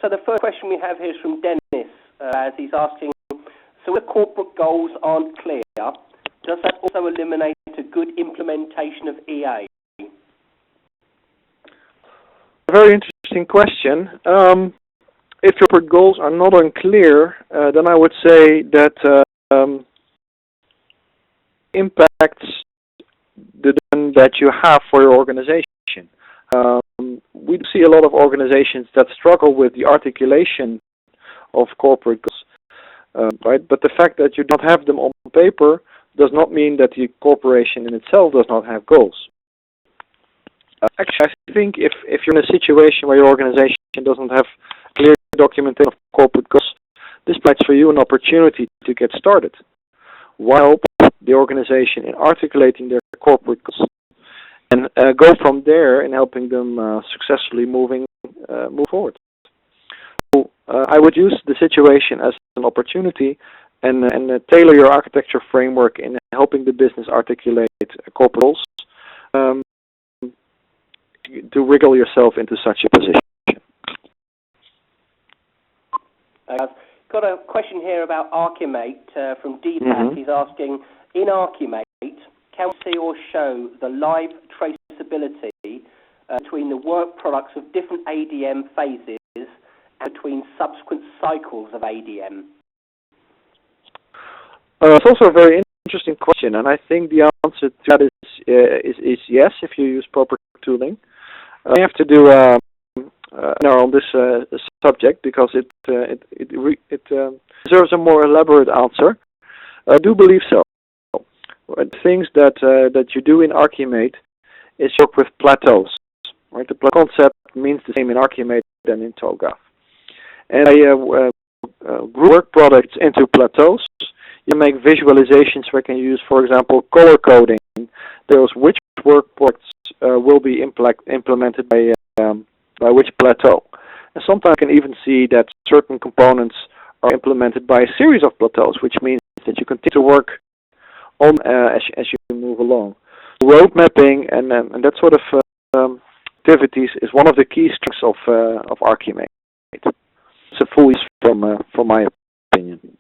Speaker 1: So the first question we have here is from Dennis, as he's asking, so if corporate goals aren't clear, does that also eliminate a good implementation of EA?
Speaker 2: A very interesting question. If your corporate goals are not unclear, then I would say that impacts the demand that you have for your organization. We see a lot of organizations that struggle with the articulation of corporate goals, right? But the fact that you don't have them on paper does not mean that the corporation in itself does not have goals. Actually, I think if you're in a situation where your organization doesn't have clear documentation of corporate goals, this provides for you an opportunity to get started, while the organization in articulating their corporate goals and go from there in helping them successfully move forward. So I would use the situation as an opportunity and tailor your architecture framework in helping the business articulate corporate goals to wriggle yourself into such a position.
Speaker 1: I've got a question here about ArchiMate from Deepak. He's asking, in ArchiMate, can we see or show the live traceability between the work products of different ADM phases and between subsequent cycles of ADM?
Speaker 2: It's also a very interesting question, and I think the answer to that is yes, if you use proper tooling. We have to do on this subject because it deserves a more elaborate answer. I do believe so. Things that you do in ArchiMate is work with plateaus. Right? The plateau concept means the same in ArchiMate than in TOGAF. And I group work products into plateaus. You make visualizations where you can use, for example, color coding. Those which work products will be implemented by by which plateau. And sometimes you can even see that certain components are implemented by a series of plateaus, which means that you continue to work on as you move along. Road mapping and that sort of activities is one of the key strengths of ArchiMate. It's a full use from my opinion.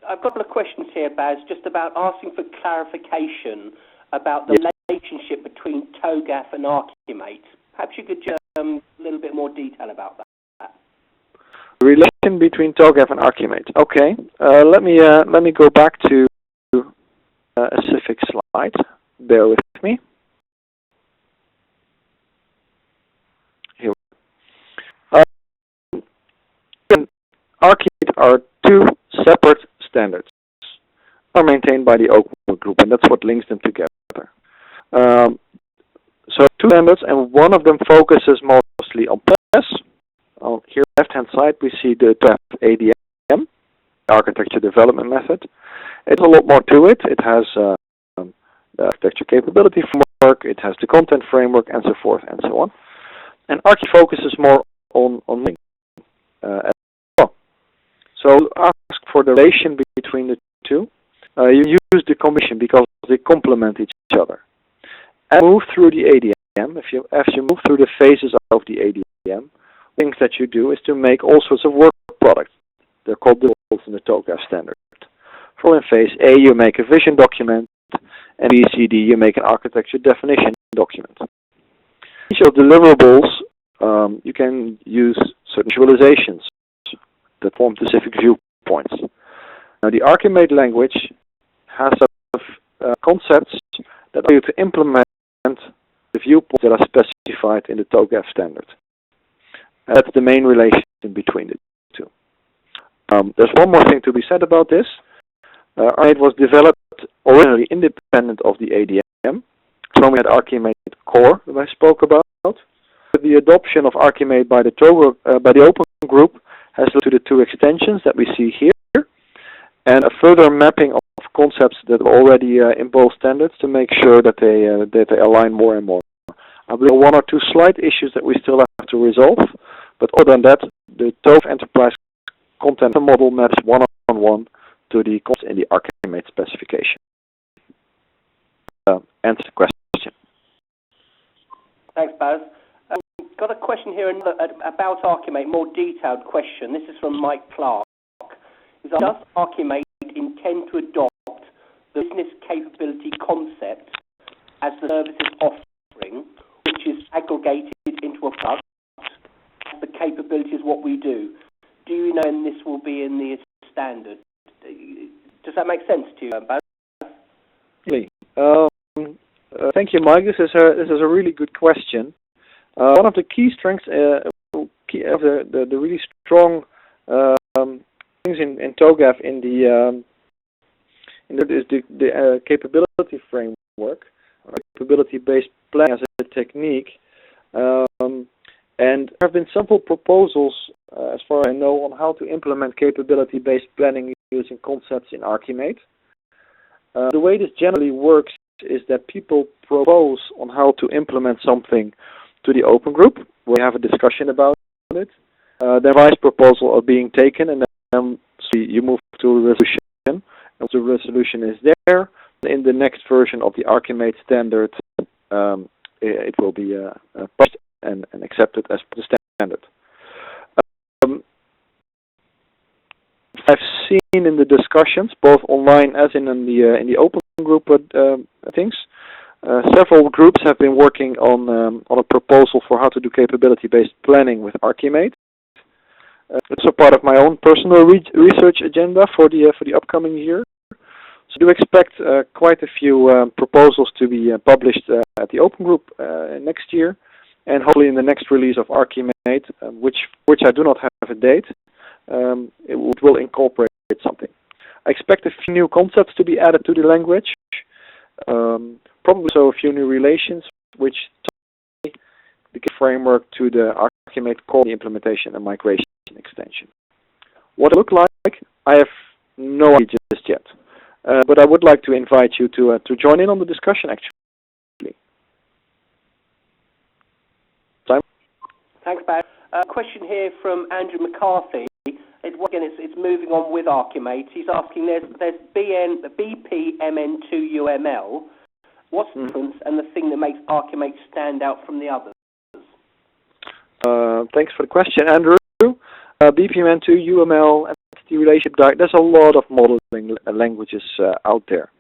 Speaker 1: I've got a couple of questions here, Baz, just about asking for clarification about the relationship between TOGAF and ArchiMate. Perhaps you could just a little bit more detail about that.
Speaker 2: The relation between TOGAF and ArchiMate. Okay, let me go back to a specific slide. Bear with me. Here. ArchiMate are two separate standards are maintained by the open group, and that's what links them together. So two standards, and one of them focuses mostly on process. Here, left-hand side, we see the TOGAF ADM, Architecture Development Method. It's a lot more to it. It has the Architecture Capability Framework, it has the Content Framework, and so forth and so on. And Archi focuses more on linking as well. So ask for the relation between the two. You use the combination because they complement each other. As you move through the ADM, as you move through the phases of the ADM, things that you do is to make all sorts of work products. They're called deliverables in the TOGAF standard. For in phase A, you make a vision document, and in BCD, you make an architecture definition document. Each of deliverables, you can use certain visualizations that form specific viewpoints. Now, the ArchiMate language has concepts that allow you to implement the viewpoints that are specified in the TOGAF standard. And that's the main relation between the two. There's one more thing to be said about this. ArchiMate was developed originally independent of the ADM. So we had ArchiMate Core that I spoke about. The adoption of ArchiMate by the Open Group has led to the two extensions that we see here, and a further mapping of concepts that are already in both standards to make sure that they align more and more. I believe one or two slight issues that we still have to resolve, but other than that, the TOGAF Enterprise Content Model maps one-on-one to the concepts in the ArchiMate specification. Answer the question.
Speaker 1: Thanks, Baz. Got a question here about ArchiMate, more detailed question. This is from Mike Clark. Does ArchiMate intend to adopt the business capability concept as the services offering, which is aggregated into a product? The capability is what we do. Do you know when this will be in the standard? Does that make sense to you, Baz?
Speaker 2: Thank you, Mike. This is a really good question. One of the key strengths, the really strong things in TOGAF is the capability framework, capability-based planning as a technique, and there have been several proposals, as far as I know, on how to implement capability-based planning using concepts in ArchiMate. The way this generally works is that people propose on how to implement something to the open group. We have a discussion about it. The revised proposal are being taken, and then you move to a resolution. Once the resolution is there, in the next version of the ArchiMate standard, it will be published and accepted as the standard. I've seen in the discussions, both online as in the open group things, several groups have been working on a proposal for how to do capability-based planning with ArchiMate. It's a part of my own personal research agenda for the upcoming year. So do expect quite a few proposals to be published at the Open Group next year, and hopefully in the next release of ArchiMate, which I do not have a date, it will incorporate something. I expect a few new concepts to be added to the language, probably so a few new relations, which tie the framework to the ArchiMate core implementation and migration extension. What it looks like, I have no idea just yet, but I would like to invite you to join in on the discussion. Actually, Simon?
Speaker 1: Thanks, Barry. Question here from Andrew McCarthy. It's moving on with ArchiMate. He's asking, there's BPMN2UML. What's the difference and the thing that makes ArchiMate stand out from the others?
Speaker 2: Thanks for the question, Andrew. BPMN2UML, Entity Relationship Diagram, there's a lot of modeling languages out there.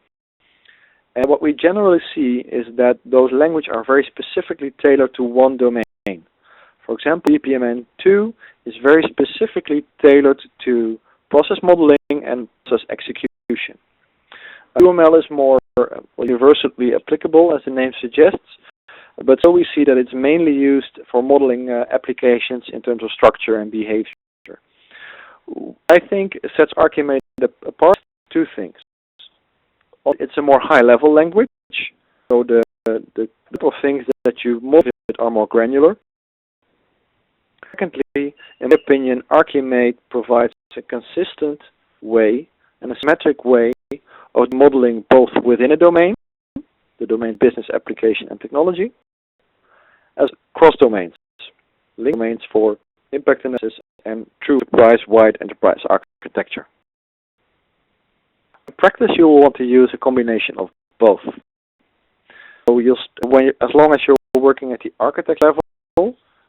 Speaker 2: And what we generally see is that those languages are very specifically tailored to one domain. For example, BPMN2 is very specifically tailored to process modeling and process execution. UML is more universally applicable, as the name suggests, but so we see that it's mainly used for modeling applications in terms of structure and behavior. I think sets ArchiMate apart two things. It's a more high-level language, so the type of things that you model are more granular. Secondly, in my opinion, ArchiMate provides a consistent way and a symmetric way of modeling both within a domain, the domain business, application, and technology, as cross-domains, link domains for impact analysis and true enterprise-wide enterprise architecture. In practice, you will want to use a combination of both. So as long as you're working at the architect level,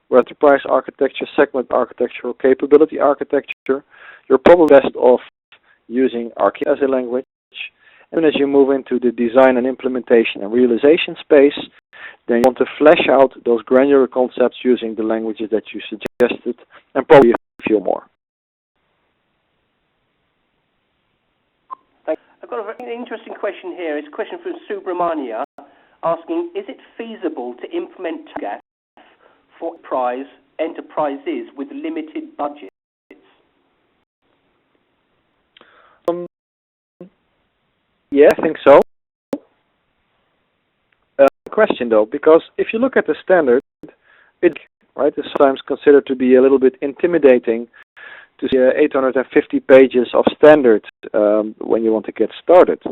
Speaker 2: where enterprise architecture, segment architecture, or capability architecture, you're probably best off using ArchiMate as a language. And as you move into the design and implementation and realization space, then you want to flesh out those granular concepts using the languages that you suggested, and probably a few more.
Speaker 1: I've got a very interesting question here. It's a question from Subramania asking, is it feasible to implement TOGAF for enterprises with limited budgets?
Speaker 2: Yeah, I think so. Question though, because if you look at the standard, it is sometimes considered to be a little bit intimidating to see 850 pages of standard when you want to get started.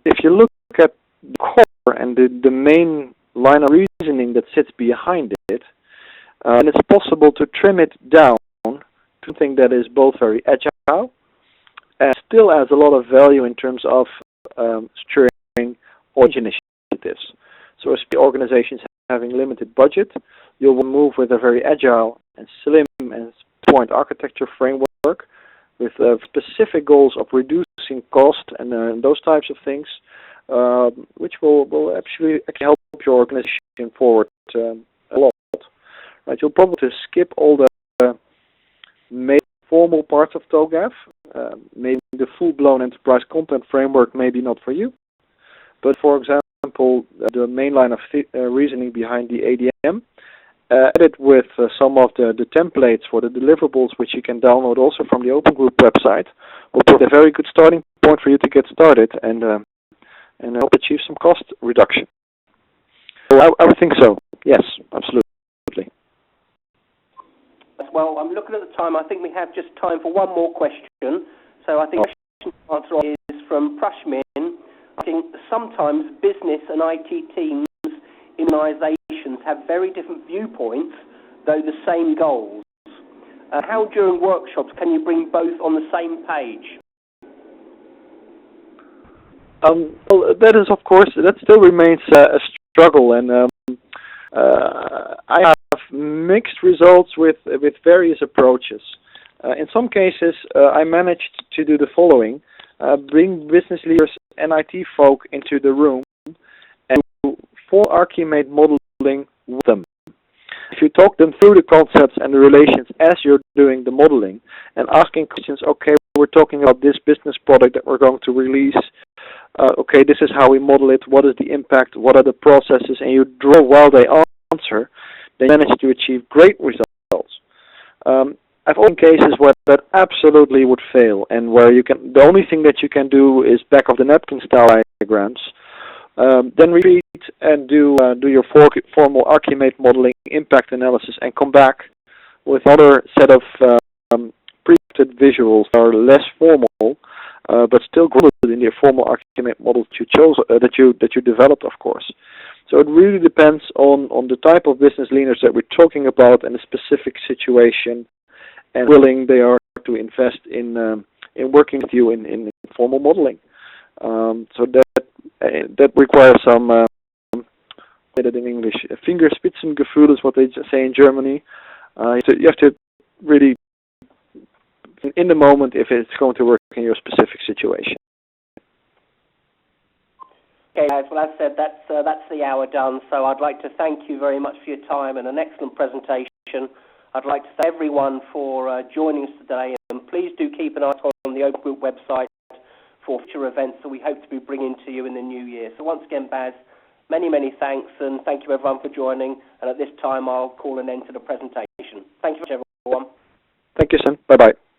Speaker 2: If you look at the core and the main line of reasoning that sits behind it, and it's possible to trim it down to something that is both very agile and still has a lot of value in terms of steering or initiatives. So as organizations having limited budget, you'll move with a very agile and slim and point architecture framework with specific goals of reducing cost and those types of things, which will actually help your organization forward a lot. Right? You'll probably skip all the main formal parts of TOGAF. Maybe the full-blown enterprise content framework maybe not for you, but for example, the main line of reasoning behind the ADM, added with some of the templates for the deliverables, which you can download also from the Open Group website, will be a very good starting point for you to get started and help achieve some cost reduction. So I would think so. Yes, absolutely.
Speaker 1: Well, I'm looking at the time. I think we have just time for one more question. So I think the answer is from Prashmin. I think sometimes business and IT teams in organizations have very different viewpoints, though the same goals. How during workshops can you bring both on the same page?
Speaker 2: Well, that is, of course, that still remains a struggle, and I have mixed results with various approaches. In some cases, I managed to do the following: bring business leaders and IT folk into the room and for ArchiMate modeling with them. If you talk them through the concepts and the relations as you're doing the modeling and asking questions, okay, we're talking about this business product that we're going to release. Okay, this is how we model it. What is the impact? What are the processes? And you draw while they answer. They manage to achieve great results. I've seen cases where that absolutely would fail, and where the only thing that you can do is back of the napkin style diagrams. Then repeat and do your formal ArchiMate modeling impact analysis, and come back with another set of pre-scripted visuals that are less formal, but still grounded in the formal ArchiMate model that you developed, of course. So it really depends on the type of business leaders that we're talking about and the specific situation, and willing they are to invest in working with you in formal modeling. So that requires some, say that in English, Fingerspitzengefühl is what they say in Germany. So you have to really, in the moment, if it's going to work in your specific situation.
Speaker 1: Okay, guys. Well, as I said, that's the hour done. So I'd like to thank you very much for your time and an excellent presentation. I'd like to thank everyone for joining us today, and please do keep an eye on the Open Group website for future events that we hope to be bringing to you in the new year. So once again, Baz, many, many thanks, and thank you everyone for joining. And at this time, I'll call an end to the presentation. Thank you very much, everyone.
Speaker 2: Thank you, Sam. Bye-bye.